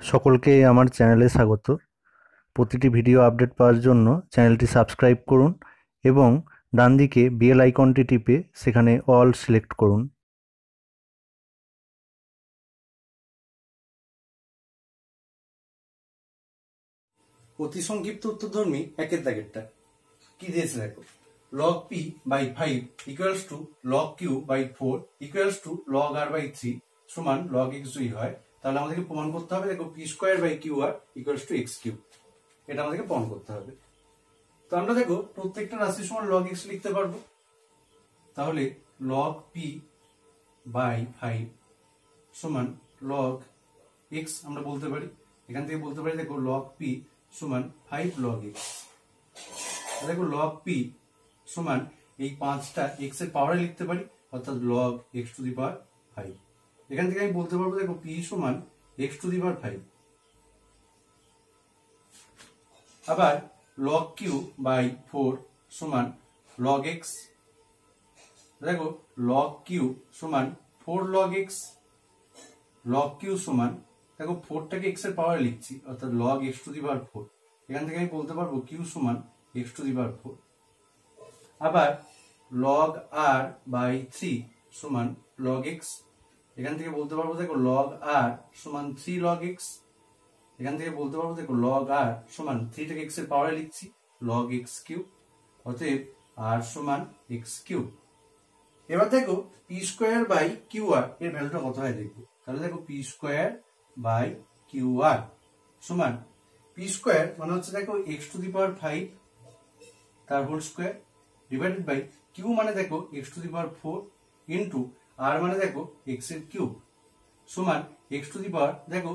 সকলকে আমার চ্যানেলে স্বাগত। প্রতিটি ভিডিও আপডেট পাওয়ার জন্য চ্যানেলটি সাবস্ক্রাইব করুন এবং ডান দিকে বেল আইকনটি টিপে সেখানে অল সিলেক্ট করুন। অতি সংক্ষিপ্ত উত্তরধর্মী একের দাগেরটা কি দিয়েছে দেখো, log p by 5 equals to log q by 4 equals to log r by 3 সমান log x যদি হয় তাহলে আমাদেরকে প্রমাণ করতে হবে দেখো p square by q r equals to x cube. এটা আমাদেরকে প্রমাণ করতে হবে। তো আমরা দেখো প্রত্যেকটা রাশি সমান log x লিখতে পারবো। তাহলে log p বাই 5 সমান log x আমরা বলতে পারি। এখান থেকে বলতে পারি দেখো log p সমান 5 log x। দেখো log p সমান এই 5টা x এর পাওয়ারে লিখতে পারি, অর্থাৎ log x to the power 5। এখান থেকে আমি বলতে পারবো দেখো p সমান x টু দি পাওয়ার 5। আবার log q বাই 4 সমান log x। দেখো log q সমান 4 log x। log q সমান দেখো 4টাকে x এর পাওয়ারে লিখছি, অর্থাৎ log x to the power 4। এখান থেকে আমি বলতে পারবো q সমান x টু দি পাওয়ার 4। আবার log r বাই 3 সমান log x। এখান থেকে বলতে পারবো দেখো log r সমান 3 log x। এখান থেকে বলতে পারবো দেখো log r সমান 3টাকে x এর পাওয়ারে লিখছি, log x কিউব। অতএব r সমান x কিউব। এবার দেখো p square by Q R এর ভ্যালুটা কত হয় দেখবো। তাহলে দেখো p square by Q R সমান p স্কয়ার মানে হচ্ছে দেখো x টু দি পাওয়ার 5 তার whole square divided by q মানে দেখো x to the power 4 into r মানে দেখো x এর কিউব সমান x টু দি পাওয়ার দেখো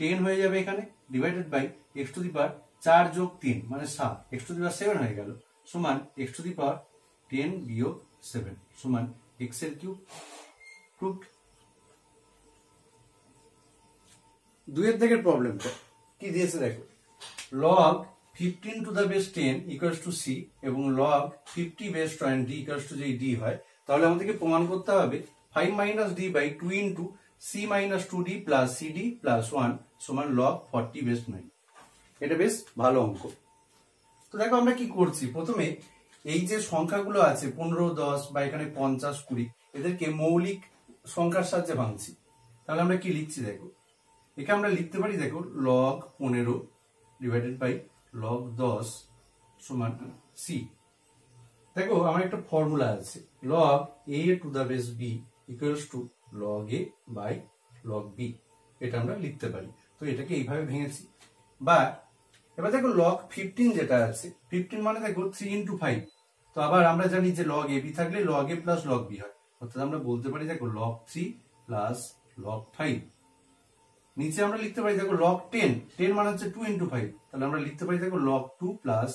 10 হয়ে যাবে এখানে, divided by x to the power 4 যোগ 3 মানে 7, x টু দি পাওয়ার 7 হয়ে গেল সমান x টু দি পাওয়ার 10 বিয়োগ 7 সমান x এর কিউব। প্রুভড। দুইয়ের দিকের প্রবলেমটা কি দিয়েছে দেখো, log 15 to the base 10 equals to c এবং log 50 বেস 20 ইকুয়ালস টু যদি d হয় তাহলে আমাদেরকে প্রমাণ করতে হবে 5 minus d by 2 into c minus 2d plus cd plus 1 সমান log 40 বেস 9। এটা বেশ ভালো অঙ্ক। তো দেখো আমরা কি করছি, প্রথমে এই যে সংখ্যাগুলো আছে 15, 10 বা এখানে 50, 20 এদেরকে মৌলিক সংখ্যার সাহায্যে ভাঙছি। তাহলে আমরা কি লিখছি দেখো, একে আমরা লিখতে পারি দেখো log 15 ডিভাইডেড বাই log 10 সমান c। দেখো আমার একটা ফর্মুলা আছে log a to the base b equals to log a by log b। এটা আমরা লিখতে পারি। তো এটাকে এইভাবে ভেঙেছি। বা এবার দেখো log 15 যেটা আছে, 15 মানে দেখো 3 ইন্টু 5। তো আবার আমরা জানি যে log ab থাকলে log a plus log b হয়, অর্থাৎ আমরা বলতে পারি দেখো log 3 প্লাস log 5। নিচে আমরা লিখতে পারি দেখো log 10, 10 মানে হচ্ছে 2 ইন্টু 5, তাহলে আমরা লিখতে পারি দেখো log 2 plus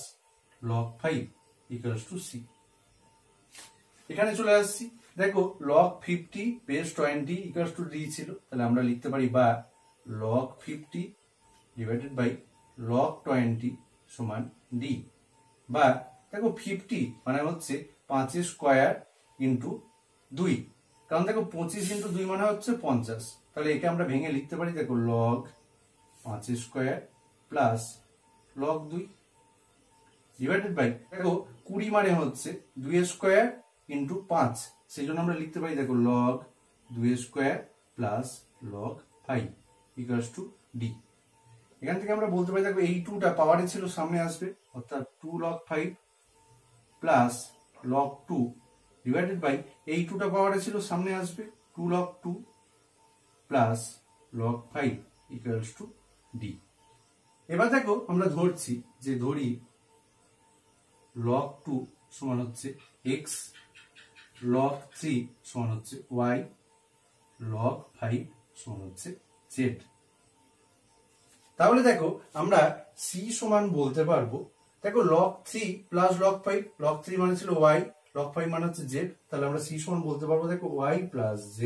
log 5 equals to c। এখানে চলে আসছি, দেখো log 50 base 20 equals to d ছিল, তাহলে আমরা লিখতে পারি বা log 50 ডিভাইডেড বাই log 20 সমান d। বা দেখো 50 মানে হচ্ছে 5 স্কয়ার ইন্টু 2, কারণ দেখো 25 ইন্টু 2 মানে হচ্ছে 50। তাহলে একে আমরা ভেঙে লিখতে পারি দেখো log 5 square plus log 2 divided by দেখো 20 মানে হচ্ছে 2 স্কয়ার ইন্টু 5, সেই জন্য আমরা লিখতে পারি দেখো log 2 square plus log 5 equals to d। এখান থেকে আমরা বলতে পারি দেখো এই 2টা পাওয়ারে ছিল সামনে আসবে, অর্থাৎ 2 log 5 plus log 2 divided by এই 2টা পাওয়ারে ছিল সামনে আসবে 2 log 2 plus log 5 equals to d। এবার দেখো আমরা ধরছি যে ধরি log 2 সমান হচ্ছে x, log 3 সমান হচ্ছে y, log 5 সমান হচ্ছে z। তাহলে দেখো আমরা c সমান বলতে পারবো দেখো log 3 প্লাস log 5, log 3 মানে ছিল y, log 5 মানে হচ্ছে z, তাহলে আমরা c সমান বলতে পারবো দেখো y plus z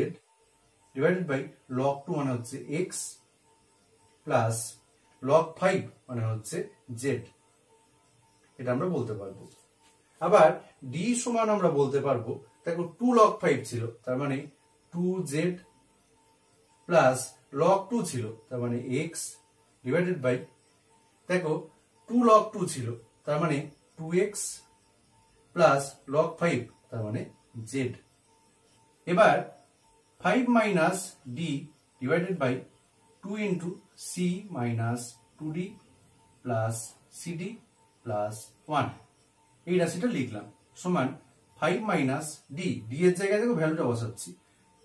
divided by log 2 মানে হচ্ছে x প্লাস log 5 মানে হচ্ছে z। এটা আমরা বলতে পারবো। আবার d সমান আমরা বলতে পারবো দেখো 2 log 5 ছিল, তার মানে 2z প্লাস log 2 ছিল, তার মানে x ডিভাইডেড বাই, দেখো 2 log 2 ছিল, তার মানে 2x প্লাস log 5, তার মানে z। এবার 5 minus d divided by 2 into c minus 2d plus cd plus 1, এই রাশিটা লিখলাম সমান 5 মাইনাস d, d এর জায়গায় দেখো ভ্যালুটা বসাচ্ছি,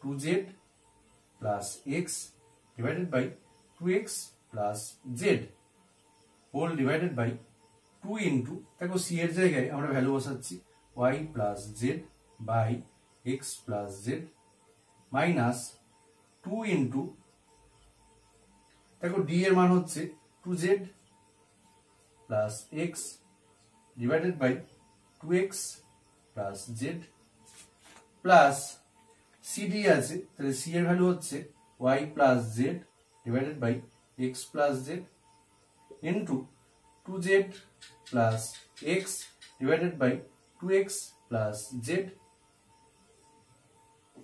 2z plus x divided by 2x plus z whole divided by 2 into, দেখো c এর জায়গায় আমরা ভ্যালু বসাচ্ছি y plus z by x plus z minus 2 into, দেখো d এর মান হচ্ছে 2z plus x divided by 2x plus z plus cd আছে, তাহলে c এর ভ্যালু হচ্ছে y plus z divided by x plus z into 2z plus x divided by 2x plus z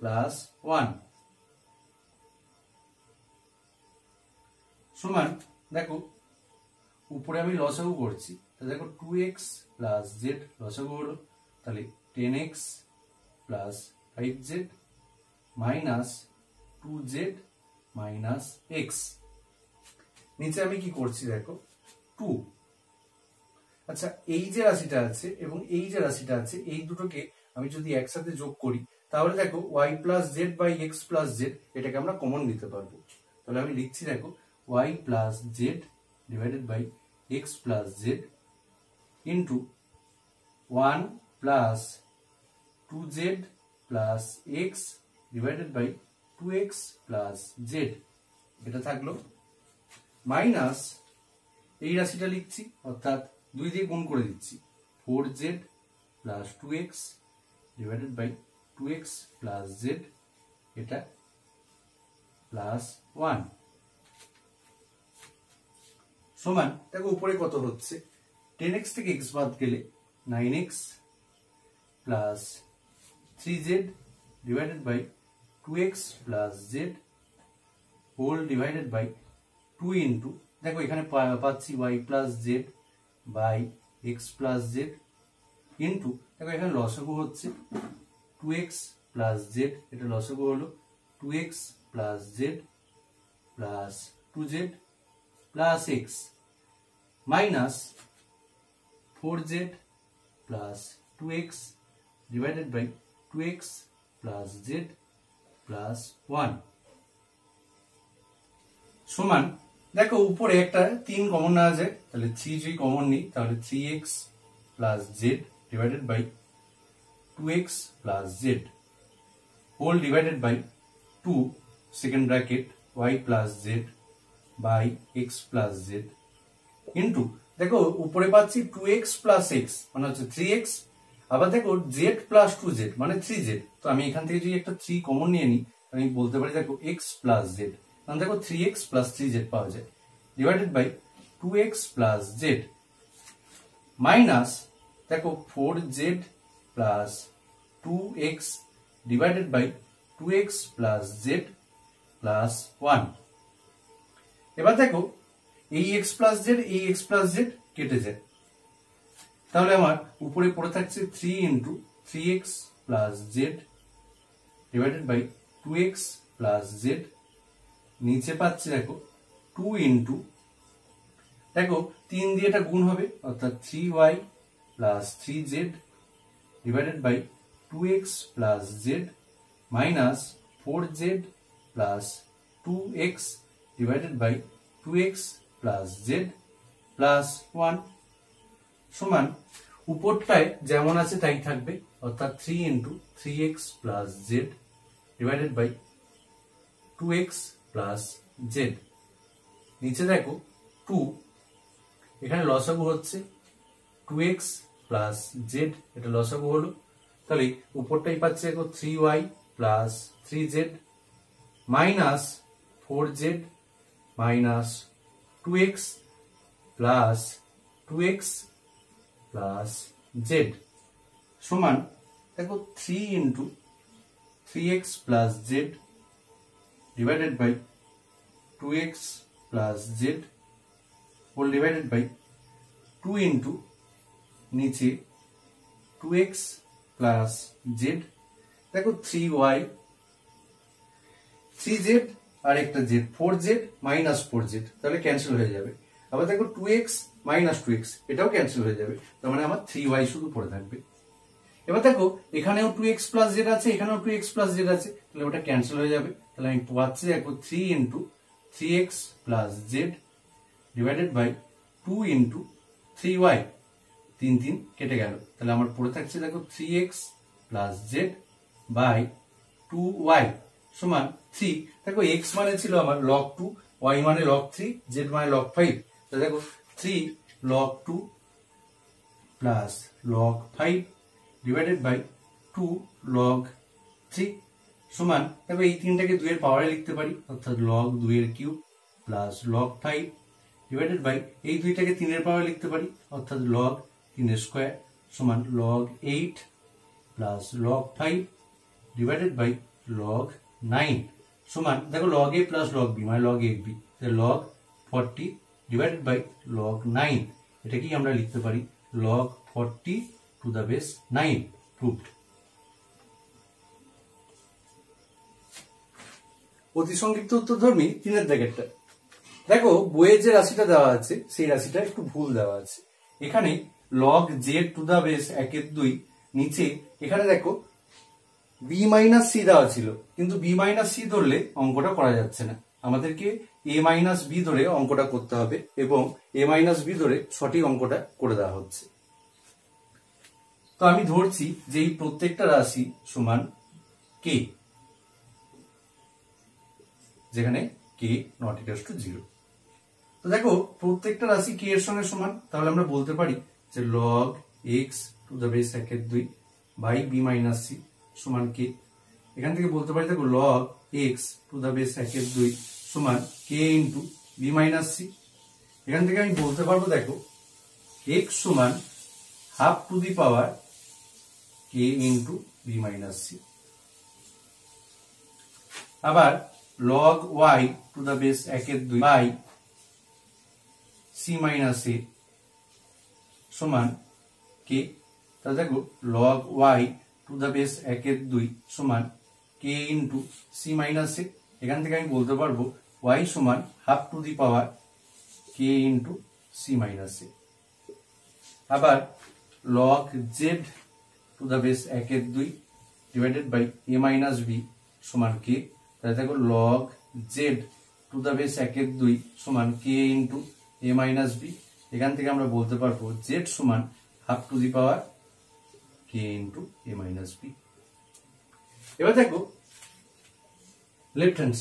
plus 1 সমান, দেখো উপরে আমি লসাগু করছি, তাহলে দেখো 2x প্লাস z লসাগু হলো, তাহলে 10x plus 5z minus 2z minus x। নিচে আমি কি করছি দেখো 2। আচ্ছা, এই যে রাশিটা আছে এবং এই যে রাশিটা আছে, এই দুটোকে আমি যদি একসাথে যোগ করি তাহলে দেখো y plus z by x plus z, এটাকে আমরা কমন নিতে পারবো। তাহলে আমি লিখছি দেখো y plus z divided by x plus z into 1 plus 2z plus x divided by 2x plus z, এটা থাকলো মাইনাস এই রাশিটা লিখছি, অর্থাৎ 2 দিয়ে গুণ করে দিচ্ছি, 4z plus 2x divided by 2x plus z, এটা প্লাস 1 সমান, দেখো উপরে কত হচ্ছে, 10x থেকে x বাদ গেলে 9x plus 3z divided by 2x plus z whole divided by 2 into, দেখো এখানে পাচ্ছি y plus z by x plus z into, দেখো এখানে লসাগু হচ্ছে 2x প্লাস z, এটা লসাগু হলো 2x plus z plus 2z plus x minus 4z plus 2x divided by 2x plus z plus 1 সমান, দেখো উপরে একটা 3 কমন নেওয়া যায়, তাহলে 3 যদি কমন নিই তাহলে 3x plus z divided by 2x plus z whole divided by 2 second bracket y plus z by x plus z into, দেখো উপরে পাচ্ছি 2x প্লাস x মানে হচ্ছে 3x, আবার দেখো z প্লাস 2z মানে 3z, তো আমি এখান থেকে যদি একটা 3 কমন নিয়ে নিই আমি বলতে পারি দেখো x প্লাস z, কারণ দেখো 3x প্লাস 3z পাওয়া যায়, divided by 2x plus z minus, দেখো 4z plus 2x divided by 2x plus z plus 1। এবার দেখো এই x প্লাস z এই x প্লাস z কেটে যায়, তাহলে আমার উপরে পড়ে থাকছে 3 into 3x plus z divided by 2x plus z, নিচে পাচ্ছি দেখো 2 ইন্টু, দেখো 3 দিয়ে এটা গুণ হবে অর্থাৎ 3y plus 3z divided by 2x plus z minus 4z plus 2x divided by 2x plus z plus 1 সমান, উপরটায় যেমন আছে তাই থাকবে, অর্থাৎ 3 into 3x plus z divided by 2x plus z, নিচে দেখো 2, এখানে লসাগু হচ্ছে 2x প্লাস z, এটা লসাগু হলো, তাহলে উপরটাই পাচ্ছি দেখো 3y plus 3z minus 4z minus 2x plus 2x plus z সমান, দেখো 3 into 3x plus z divided by 2x plus z whole divided by 2 into নিচে 2x প্লাস জেড, দেখো 3y 3z আর একটা z 4z মাইনাস 4z, তাহলে cancel হয়ে যাবে। আবার দেখো 2x মাইনাস 2x এটাও ক্যান্সেল হয়ে যাবে, তার মানে আমার 3y শুধু পড়ে থাকবে। এবার দেখো এখানেও 2x প্লাস z আছে, এখানেও 2x প্লাস z আছে, তাহলে ওটা ক্যান্সেল হয়ে যাবে। তাহলে আমি পাচ্ছি দেখো 3 into 3x plus z divided by 2 into 3y, 3 3 কেটে গেল, তাহলে আমার পড়ে থাকছে দেখো 3x plus Z by 2y সমান 3। দেখো x মানে ছিল আমার log 2, y মানে log 3, z মানে log 5, তাহলে দেখো 3 log 2 plus log 5 divided by 2 log 3 সমান, দেখো এই তিনটাকে 2 এর পাওয়ারে লিখতে পারি, অর্থাৎ log 2 এর cube plus log 5 divided by এই দুইটাকে 3 এর পাওয়ারে লিখতে পারি, অর্থাৎ log 3 এর স্কয়ার সমান log 8 plus log 5 divided by log 9 সমান, দেখো log a plus log b মানে log 8b, log 40 divided by log 9, এটাকেই আমরা লিখতে পারি log 40 to the base 9 proved. অতি সংক্ষিপ্ত উত্তরধর্মী 3 এর দাগেরটা। দেখো বইয়ে যে রাশিটা দেওয়া আছে সেই রাশিটা একটু ভুল দেওয়া আছে। এখানে log z to the base 1/2, নিচে এখানে দেখো b মাইনাস c দেওয়া ছিল, কিন্তু b মাইনাস c ধরলে অঙ্কটা করা যাচ্ছে না, আমাদেরকে a মাইনাস b ধরে অঙ্কটা করতে হবে, এবং a মাইনাস b ধরে সঠিক অঙ্কটা করে দেওয়া হচ্ছে। তো আমি ধরছি যে এই প্রত্যেকটা রাশি সমান k, যেখানে k নট ইকুয়াল টু 0। তো দেখো প্রত্যেকটা রাশি k এর সঙ্গে সমান, তাহলে আমরা বলতে পারি যে log x to the base 1/2 by b minus c সমান k। এখান থেকে বলতে পারি দেখো log x to the base 1/2 সমান k into b minus c। এখান থেকে আমি বলতে পারবো দেখো x সমান half to the power k into b minus c। আবার log y to the base 1/2 by c minus a সমান k। তাহলে দেখো log y to the base 1/2 সমান k into c minus a। এখান থেকে আমি বলতে পারবো y সমান half to the power k into c minus a। আবার log z to the base 1/2 divided by a minus b সমান k। তাহলে দেখো log z to the base 1/2 সমান k into a minus b। এখান থেকে আমরা বলতে পারবো z সমান half to the power k into a minus b। এবার দেখো লেফট হ্যান্ড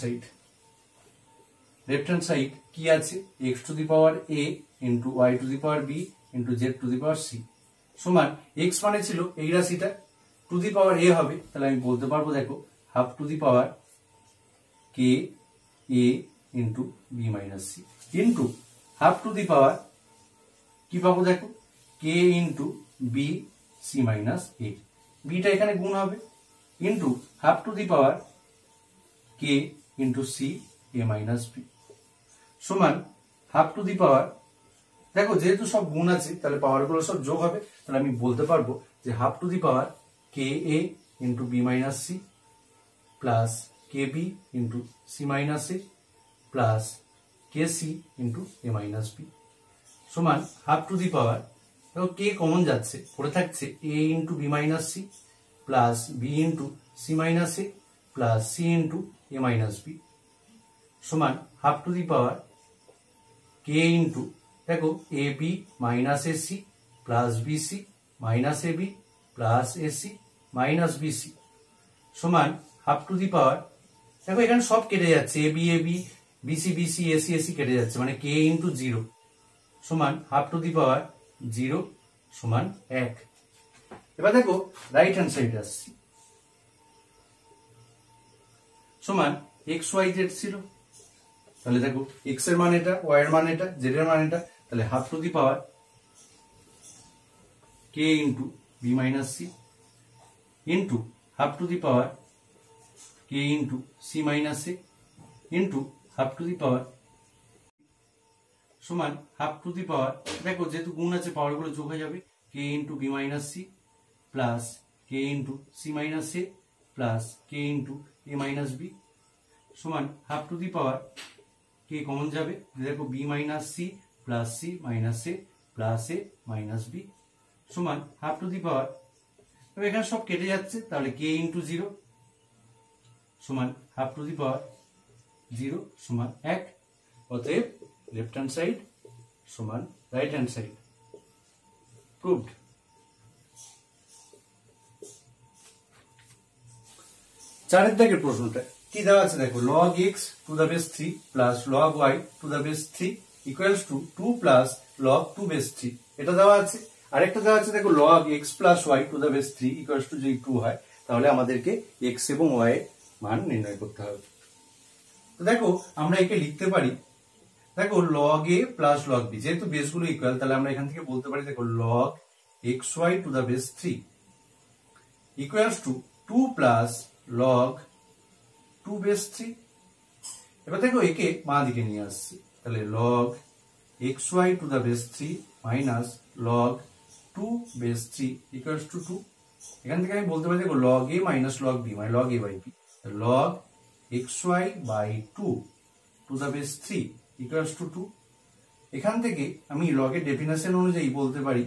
সাইড কি আছে, x to the power a into y to the power b into z to the power c সমান, x মানে ছিল এই রাশিটা, টু দি পাওয়ার a হবে, তাহলে আমি বলতে পারবো দেখো half to the power k a into b minus c into half to the power কি পাবো দেখো k into b c minus a, beta এখানে গুণ হবে, into half to the power k into c a minus b সমান half to the power, দেখো যেহেতু সব গুণ আছে তাহলে পাওয়ার গুলো সব যোগ হবে, তাহলে আমি বলতে পারবো যে half to the power k a into b minus c plus k b into c minus a plus k c into a minus b সমান হাফ টু দি পাওয়ার, দেখো k কমন যাচ্ছে, পড়ে থাকছে a into b minus c plus b into c minus a plus c into a minus b সমান half to the power k into দেখো a b minus a c plus b c minus a b plus a c minus b c সমান half to the power, দেখো এখানে সব কেটে যাচ্ছে, a b b c b c a c a c কেটে যাচ্ছে, মানে k into 0 সমান হাফ টু দি পাওয়ার 0 সমান 1। এবার দেখো রাইট হ্যান্ড সাইডে আসছি, সমান এক্স ওয়াই জেড ছিল, তাহলে দেখো এক্স এর মান এটা, ওয়াই এর মান এটা, জেড এর মান এটা, তাহলে half to the power k into B minus C into half to the power k into C minus A into half to the power সমান হাফ টু দি পাওয়ার, দেখো যেহেতু গুণ আছে পাওয়ার গুলো যোগ হয়ে যাবে, K into B minus C plus K into C minus A plus K into A minus B সমান half to the power, K common যাবে, দেখো B minus C plus C minus A plus A minus B সমান half to the power, এখানে সব কেটে যাচ্ছে, তাহলে K into zero সমান half to the power zero সমান 1। অতএব লেফট হ্যান্ড সাইড সমান রাইট হ্যান্ড সাইড। প্রুভড। চারের দাগের প্রশ্নটা কি দেওয়া আছে দেখো, log x to the base 3 plus log y to the base 3 equals to 2 plus log 2 base 3, এটা দেওয়া আছে। আরেকটা দেওয়া আছে দেখো, log x plus y to the base 3 equals to যদি 2 হয় তাহলে আমাদেরকে x এবং y এর মান নির্ণয় করতে হবে। তো দেখো আমরা একে লিখতে পারি, দেখো log a plus log b, যেহেতু বেস গুলো ইকুয়াল তাহলে আমরা এখান থেকে বলতে পারি দেখো log xy to the base 3 equals to 2 plus log 2 base 3। এবার দেখো একে বাঁ দিকে নিয়ে আসছি, তাহলে log xy to the base 3 minus log 2 base 3 equals to 2। এখান থেকে আমি বলতে পারি দেখো log a minus log b মানে log a by b, log xy by 2 to the base 3 equals to 2। এখান থেকে আমি log এর ডেফিনেশন অনুযায়ী বলতে পারি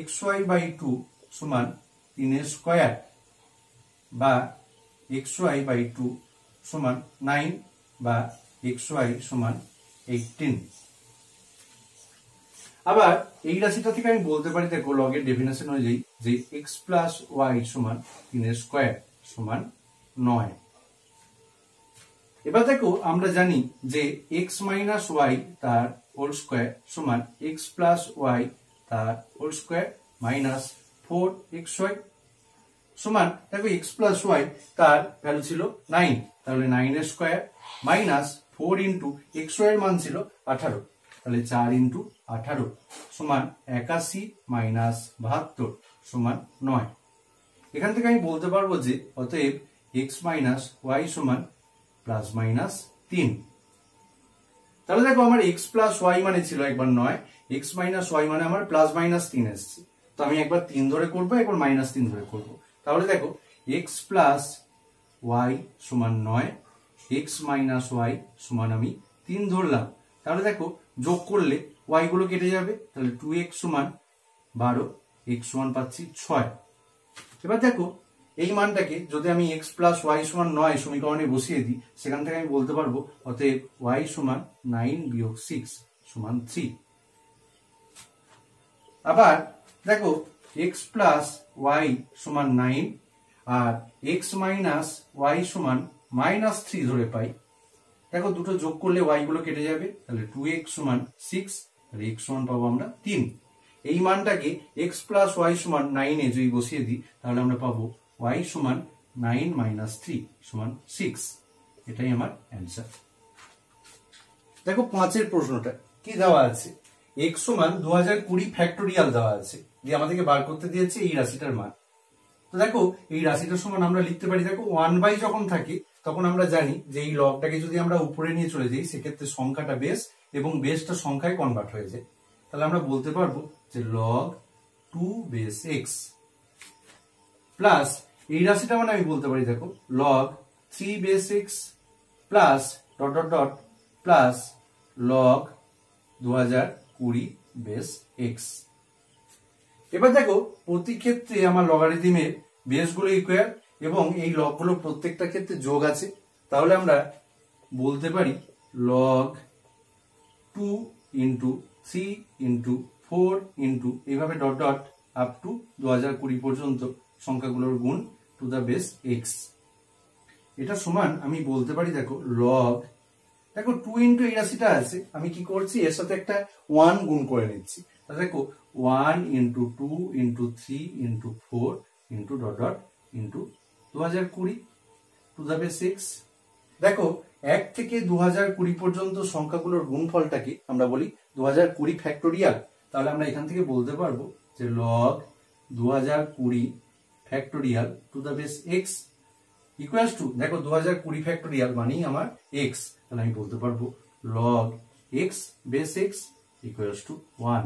xy বাই 2 সমান 3 এর স্কয়ার বা xy বাই 2 সমান 9 বা xy সমান 18। আবার এই রাশিটা থেকে আমি বলতে পারি দেখো log এর ডেফিনেশন অনুযায়ী যে x প্লাস y সমান 3 এর স্কয়ার সমান 9। এবার দেখো আমরা জানি যে x মাইনাস y তার হোল স্কয়ার সমান x প্লাস y তার হোল স্কয়ার মাইনাস 4xy সমান দেখো x প্লাস y তার ভ্যালু ছিল 9, তাহলে 9 এর স্কয়ার মাইনাস 4 ইন্টু xy এর মান ছিল 18, তাহলে 4 ইন্টু 18 সমান 81 মাইনাস 72 সমান 9। এখান থেকে আমি বলতে পারবো যে অতএব x মাইনাস y সমান প্লাস মাইনাস 3। তাহলে দেখো আমার x প্লাস y মানে ছিল একবার 9, x মাইনাস y মানে আমার প্লাস মাইনাস 3 এসছে, তো আমি একবার 3 ধরে করবো একবার মাইনাস 3 ধরে করবো। তাহলে দেখো x প্লাস y সমান 9, x মাইনাস y সমান আমি 3 ধরলাম, তাহলে দেখো যোগ করলে y গুলো কেটে যাবে, তাহলে 2x সমান 12, x সমান পাচ্ছি 6। এবার দেখো এই মানটাকে যদি আমি x প্লাস y সমান 9 সমীকরণে বসিয়ে দিই, সেখান থেকে আমি বলতে পারবো অতএব y সমান 9 বিয়োগ 6 সমান 3। আবার দেখো x প্লাস y সমান 9 আর x মাইনাস y সমান মাইনাস 3 ধরে পাই, দেখো দুটো যোগ করলে y গুলো কেটে যাবে, তাহলে 2x সমান 6, তাহলে x সমান পাবো আমরা 3। এই মানটাকে x প্লাস y সমান 9 এ যদি বসিয়ে দিই তাহলে আমরা পাবো y সমান 9 মাইনাস 3 সমান 6, এটাই আমার অ্যান্সার। দেখো 5 প্রশ্নটা কি দেওয়া আছে, x সমান 2020 ফ্যাক্টোরিয়াল দেওয়া আছে, দিয়ে আমাদেরকে বার করতে দিয়েছে এই রাশিটার মান। তো দেখো এই রাশিটার সমান আমরা লিখতে পারি দেখো 1/, যখন থাকে তখন আমরা জানি যে এই লগটাকে যদি আমরা উপরে নিয়ে চলে যাই সেক্ষেত্রে সংখ্যাটা বেস এবং বেসটা সংখ্যায় কনভার্ট হয়ে যায়, তাহলে আমরা বলতে পারবো যে log 2 বেস x প্লাস এই রাশিটা মানে আমি বলতে পারি দেখো log 3 base x plus dot dot dot plus log 2020 base x। এবার দেখো প্রতি ক্ষেত্রে আমার লগারিদমের বেসগুলো ইকুয়াল এবং এই লগগুলো প্রত্যেকটা ক্ষেত্রে যোগ আছে, তাহলে আমরা বলতে পারি log 2 ইন্টু 3 ইন্টু 4 ইন্টু এইভাবে ডট ডট আপ টু 2020 পর্যন্ত সংখ্যাগুলোর গুণ টু দ্য বেস x। এটা সমান আমি বলতে পারি দেখো log, দেখো 2 ইন্টু এই রাশিটা আছে, আমি কি করছি এর সাথে একটা 1 গুণ করে নিচ্ছি, তাহলে দেখো 1 into 2 into 3 into 4 into dot dot into 2020 two the base x। দেখো 1 থেকে 2020 পর্যন্ত সংখ্যাগুলোর গুণফলটাকে আমরা বলি 2020 ফ্যাক্টোরিয়াল, তাহলে আমরা এখান থেকে বলতে পারবো যে log 2020 factorial two the base x equals to, দেখো 2020 ফ্যাক্টোরিয়াল মানেই আমার x, তাহলে আমি বলতে পারবো log x base x equals to 1।